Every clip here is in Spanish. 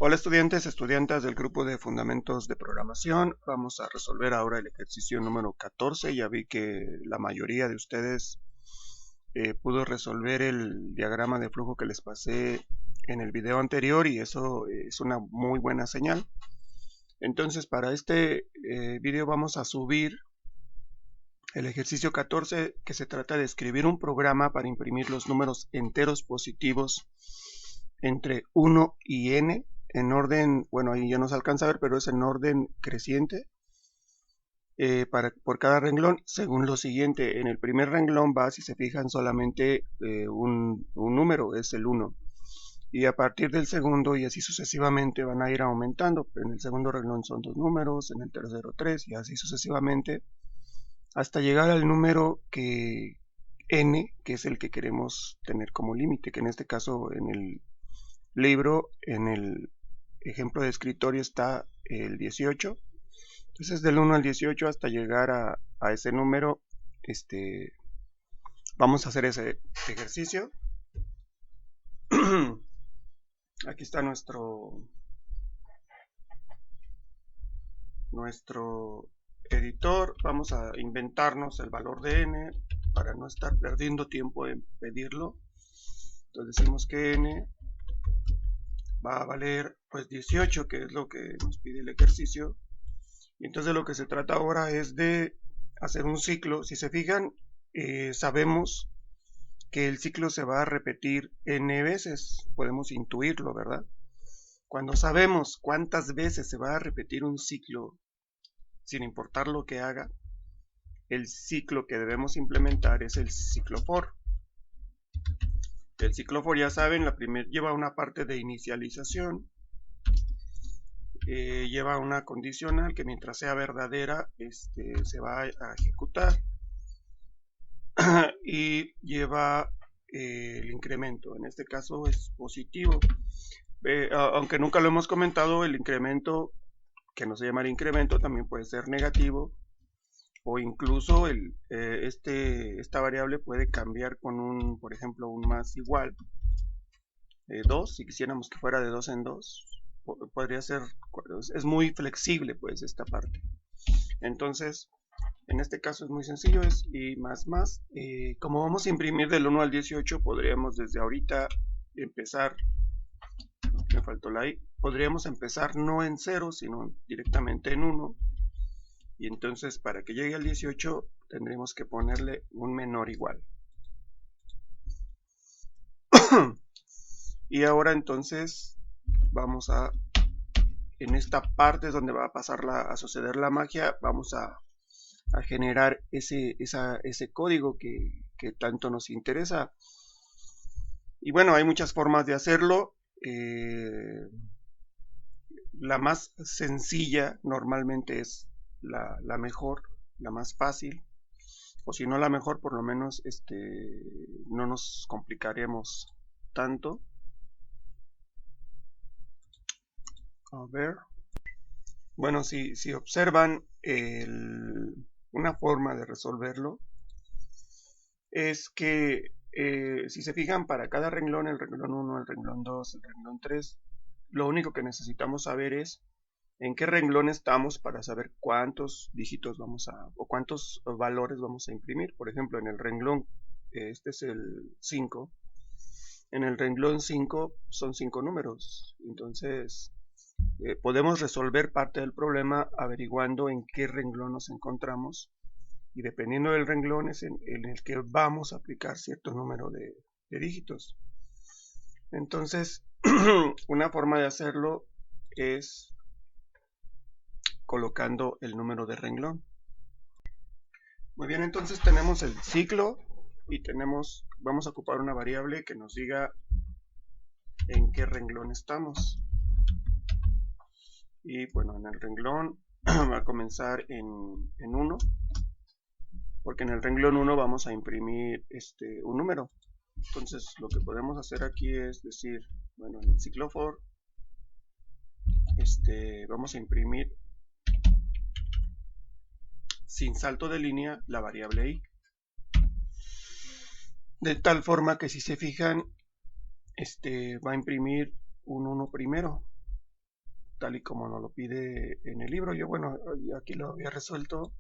Hola estudiantes, estudiantas del grupo de Fundamentos de Programación. Vamos a resolver ahora el ejercicio número 14. Ya vi que la mayoría de ustedes pudo resolver el diagrama de flujo que les pasé en el video anterior y eso es una muy buena señal. Entonces para este video vamos a subir el ejercicio 14, que se trata de escribir un programa para imprimir los números enteros positivos entre 1 y n en orden, bueno, ahí ya no se alcanza a ver, pero es en orden creciente por cada renglón, según lo siguiente. En el primer renglón va, si se fijan, solamente un número, es el 1. Y a partir del segundo y así sucesivamente van a ir aumentando. En el segundo renglón son 2 números, en el tercero 3 y así sucesivamente, hasta llegar al número que n, que es el que queremos tener como límite, que en este caso en el libro, en el ejemplo de escritorio está el 18. Entonces del 1 al 18 hasta llegar a ese número, vamos a hacer ese ejercicio. Aquí está nuestro editor. Vamos a inventarnos el valor de n para no estar perdiendo tiempo en pedirlo. Entonces decimos que n va a valer pues 18, que es lo que nos pide el ejercicio. Y entonces lo que se trata ahora es de hacer un ciclo. Si se fijan, sabemos que el ciclo se va a repetir n veces. Podemos intuirlo, ¿verdad? Cuando sabemos cuántas veces se va a repetir un ciclo, sin importar lo que haga, el ciclo que debemos implementar es el ciclo for. El ciclo for, ya saben, lleva una parte de inicialización, lleva una condicional que mientras sea verdadera se va a ejecutar y lleva el incremento. En este caso es positivo, aunque nunca lo hemos comentado. El incremento, que no se llama incremento, también puede ser negativo, o incluso esta variable puede cambiar con por ejemplo, un más igual 2. Si quisiéramos que fuera de 2 en 2, podría ser. Es muy flexible pues esta parte. Entonces en este caso es muy sencillo, es y más. Como vamos a imprimir del 1 al 18, podríamos desde ahorita empezar, me faltó la i, podríamos empezar no en 0, sino directamente en 1. Y entonces para que llegue al 18 tendremos que ponerle un menor igual. Y ahora entonces vamos en esta parte es donde va a pasar a suceder la magia. Vamos a generar ese código que tanto nos interesa. Y bueno, hay muchas formas de hacerlo. La más sencilla normalmente es la mejor, la más fácil, o si no la mejor, por lo menos no nos complicaremos tanto. A ver, bueno, si observan, una forma de resolverlo es que si se fijan, para cada renglón, el renglón 1, el renglón 2, el renglón 3, lo único que necesitamos saber es en qué renglón estamos para saber cuántos dígitos o cuántos valores vamos a imprimir. Por ejemplo, en el renglón, este es el 5, en el renglón 5 son 5 números. Entonces podemos resolver parte del problema averiguando en qué renglón nos encontramos, y dependiendo del renglón es en el que vamos a aplicar cierto número de dígitos. Entonces una forma de hacerlo es colocando el número de renglón. Muy bien, entonces tenemos el ciclo y vamos a ocupar una variable que nos diga en qué renglón estamos. Y bueno, en el renglón va a comenzar en 1, porque en el renglón 1 vamos a imprimir un número. Entonces lo que podemos hacer aquí es decir, bueno, en el ciclo for vamos a imprimir sin salto de línea la variable i, de tal forma que si se fijan va a imprimir un 1 primero. tal y como nos lo pide en el libro. Yo, bueno, aquí lo había resuelto.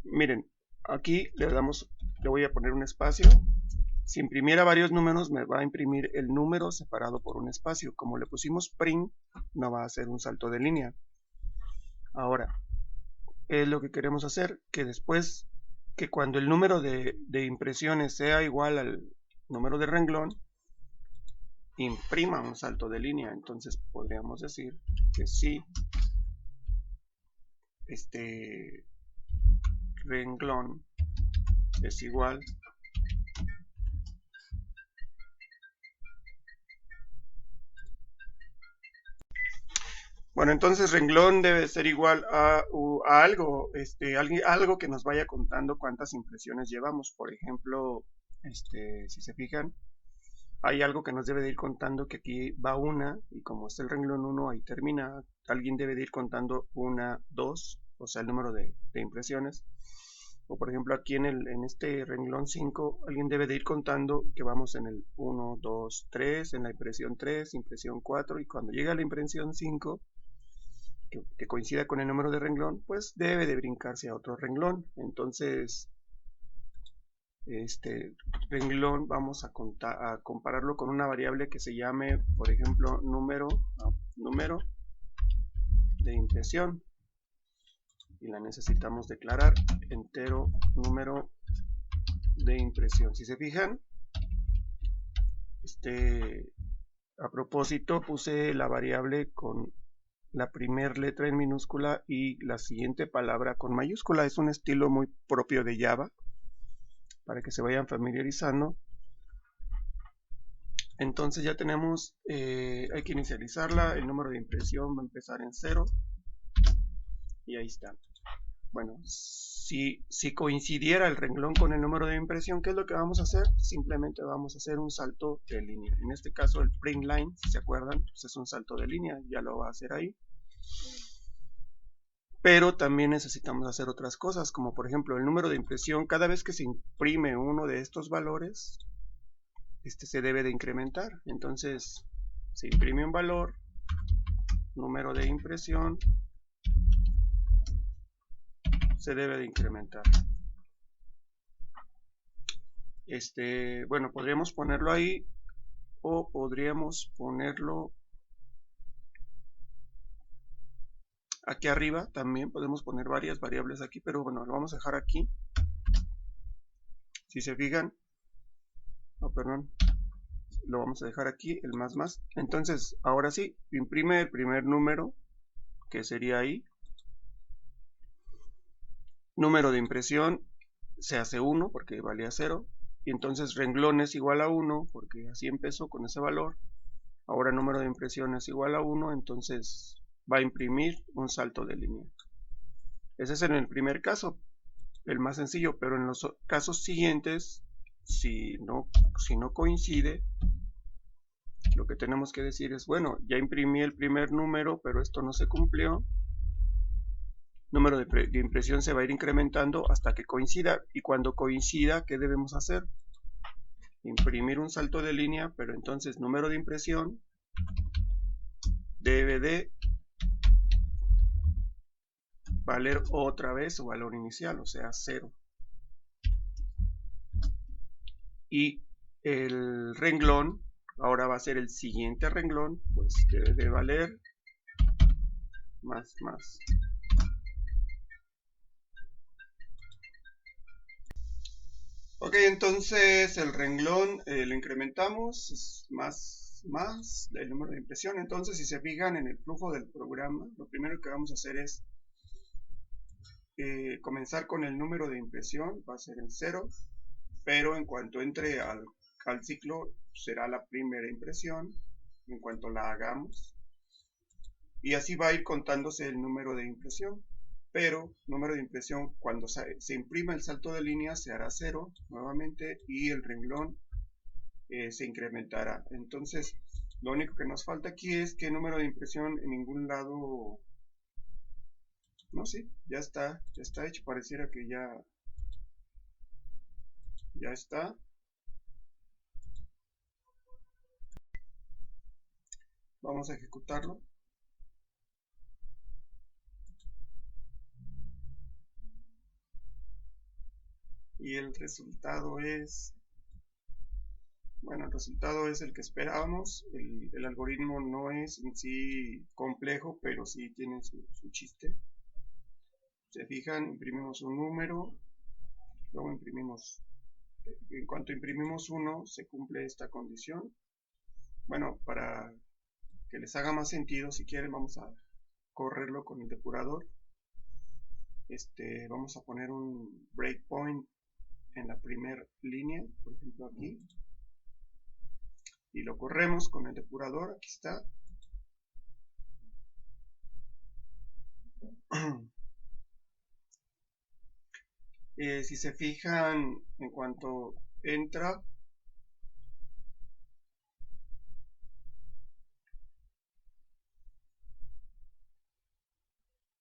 Miren, aquí le voy a poner un espacio. Si imprimiera varios números, me va a imprimir el número separado por un espacio. Como le pusimos print, no va a hacer un salto de línea. Ahora, ¿qué es lo que queremos hacer? Que después, que cuando el número de impresiones sea igual al número de renglón, imprima un salto de línea. Entonces podríamos decir que si este renglón es igual bueno, entonces renglón debe ser igual a algo, algo que nos vaya contando cuántas impresiones llevamos. Por ejemplo, si se fijan, hay algo que nos debe de ir contando que aquí va una, y como está el renglón 1, ahí termina. Alguien debe de ir contando una, 2, o sea, el número de impresiones. O por ejemplo, aquí en este renglón 5, alguien debe de ir contando que vamos en el 1, 2, 3, en la impresión 3, impresión 4, y cuando llega a la impresión 5, que coincida con el número de renglón, pues debe de brincarse a otro renglón. Entonces, este renglón vamos a compararlo con una variable que se llame, por ejemplo, número de impresión, y la necesitamos declarar entero número de impresión. Si se fijan, a propósito puse la variable con la primera letra en minúscula y la siguiente palabra con mayúscula. Es un estilo muy propio de Java, para que se vayan familiarizando. Entonces ya tenemos, hay que inicializarla, el número de impresión va a empezar en 0, y ahí está. Bueno, si coincidiera el renglón con el número de impresión, ¿qué es lo que vamos a hacer? Simplemente vamos a hacer un salto de línea. En este caso el print line, si se acuerdan, pues es un salto de línea, ya lo va a hacer ahí. Pero también necesitamos hacer otras cosas, como por ejemplo el número de impresión. Cada vez que se imprime uno de estos valores, se debe de incrementar. Entonces se imprime un valor, número de impresión, se debe de incrementar. Bueno, podríamos ponerlo ahí, o podríamos ponerlo aquí arriba. También podemos poner varias variables aquí, pero bueno, lo vamos a dejar aquí. Si se fijan, perdón, lo vamos a dejar aquí, el más. Entonces, ahora sí, imprime el primer número, que sería ahí. Número de impresión se hace 1 porque valía 0. Y entonces renglón es igual a 1 porque así empezó con ese valor. Ahora número de impresión es igual a 1, entonces va a imprimir un salto de línea. Ese es en el primer caso, el más sencillo, pero en los casos siguientes, si no coincide, lo que tenemos que decir es, bueno, ya imprimí el primer número, pero esto no se cumplió. Número de impresión se va a ir incrementando hasta que coincida, y cuando coincida, ¿qué debemos hacer? Imprimir un salto de línea, pero entonces número de impresión debe de valer otra vez su valor inicial, o sea 0. Y el renglón ahora va a ser el siguiente renglón, pues debe de valer más. Ok, entonces el renglón lo incrementamos, es más el número de impresión. Entonces, si se fijan en el flujo del programa, lo primero que vamos a hacer es comenzar con el número de impresión, va a ser en 0, pero en cuanto entre al ciclo será la primera impresión, en cuanto la hagamos, y así va a ir contándose el número de impresión. Pero número de impresión, cuando se imprima el salto de línea, se hará 0 nuevamente, y el renglón se incrementará. Entonces, lo único que nos falta aquí es que el número de impresión en ningún lado... No, sí, ya está hecho. Pareciera que ya está. Vamos a ejecutarlo. Y el resultado es, bueno, el resultado es el que esperábamos. El algoritmo no es en sí complejo, pero sí tiene su chiste. Se fijan, imprimimos un número, luego imprimimos, en cuanto imprimimos 1, se cumple esta condición. Bueno, para que les haga más sentido, si quieren, vamos a correrlo con el depurador. Vamos a poner un breakpoint en la primera línea, por ejemplo aquí, y lo corremos con el depurador. Aquí está. Si se fijan, en cuanto entra,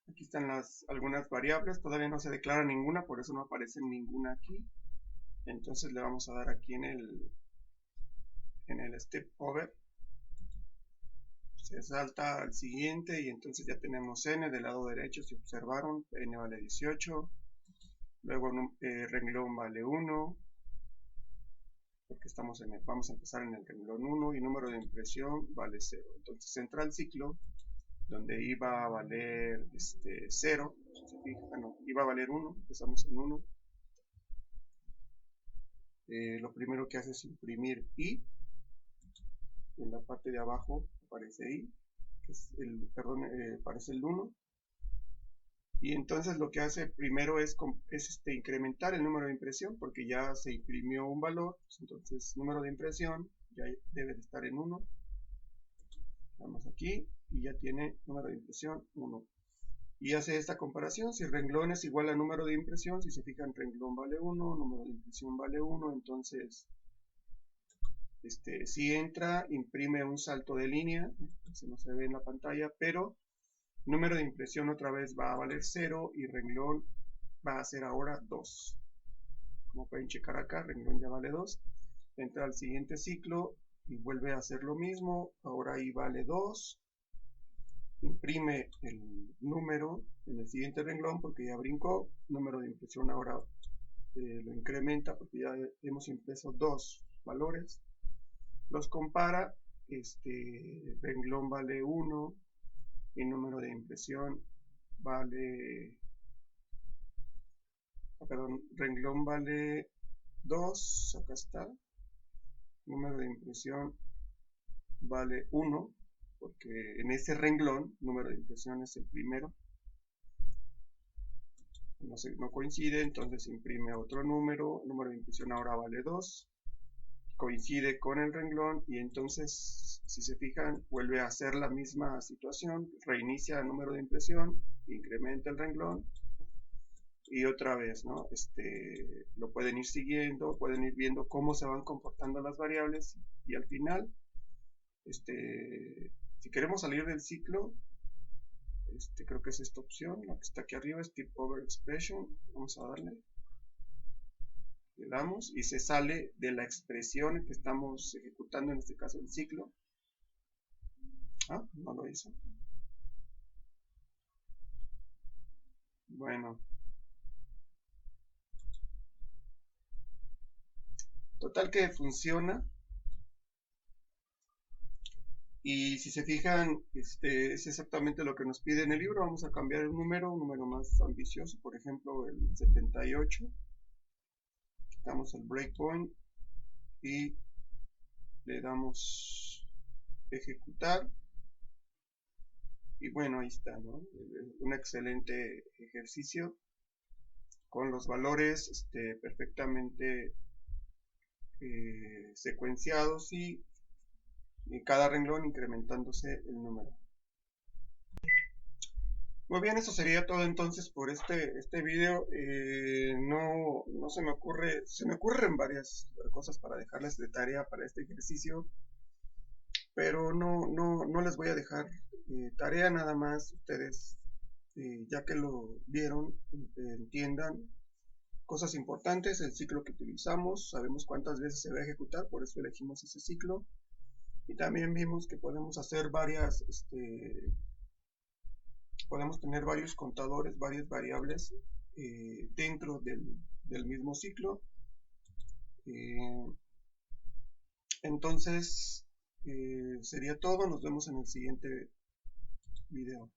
aquí están algunas variables, todavía no se declara ninguna, por eso no aparece ninguna aquí. Entonces le vamos a dar aquí en el step over, se salta al siguiente y entonces ya tenemos n del lado derecho. Si observaron, n vale 18, luego renglón vale 1, porque vamos a empezar en el renglón 1, y número de impresión vale 0. Entonces entra el ciclo donde iba a valer 0, si se fijan, no, iba a valer 1, empezamos en 1. Lo primero que hace es imprimir i, en la parte de abajo aparece i, que es aparece el 1, y entonces lo que hace primero es incrementar el número de impresión, porque ya se imprimió un valor, pues entonces número de impresión ya debe de estar en 1. Vamos aquí y ya tiene número de impresión 1. Y hace esta comparación: si renglón es igual a número de impresión, si se fijan, renglón vale 1, número de impresión vale 1, entonces si entra, imprime un salto de línea, se no se ve en la pantalla, pero número de impresión otra vez va a valer 0 y renglón va a ser ahora 2. Como pueden checar acá, renglón ya vale 2. Entra al siguiente ciclo y vuelve a hacer lo mismo, ahora ahí vale 2. Imprime el número en el siguiente renglón porque ya brincó. Número de impresión ahora lo incrementa porque ya hemos impreso 2 valores. Los compara, renglón vale 1 y número de impresión vale, renglón vale 2, acá está. Número de impresión vale 1, porque en ese renglón, número de impresión es el primero. No coincide, entonces imprime otro número de impresión ahora vale 2, coincide con el renglón, y entonces, si se fijan, vuelve a hacer la misma situación, reinicia el número de impresión, incrementa el renglón, y otra vez, ¿no? Lo pueden ir siguiendo, pueden ir viendo cómo se van comportando las variables, y al final, si queremos salir del ciclo, creo que es esta opción, la que está aquí arriba, Step Over Expression. Vamos a darle, le damos y se sale de la expresión que estamos ejecutando, en este caso el ciclo. No lo hizo. Bueno, total que funciona. Y si se fijan, es exactamente lo que nos pide en el libro. Vamos a cambiar un número más ambicioso, por ejemplo el 78. Quitamos el breakpoint y le damos ejecutar. Y bueno, ahí está, ¿no? Un excelente ejercicio con los valores perfectamente secuenciados y en cada renglón incrementándose el número. Muy bien, eso sería todo entonces por este video. No se me ocurren varias cosas para dejarles de tarea para este ejercicio, pero no les voy a dejar tarea, nada más ustedes, ya que lo vieron, entiendan cosas importantes: el ciclo que utilizamos, sabemos cuántas veces se va a ejecutar, por eso elegimos ese ciclo. Y también vimos que podemos hacer varias, podemos tener varios contadores, varias variables dentro del mismo ciclo. Entonces sería todo. Nos vemos en el siguiente video.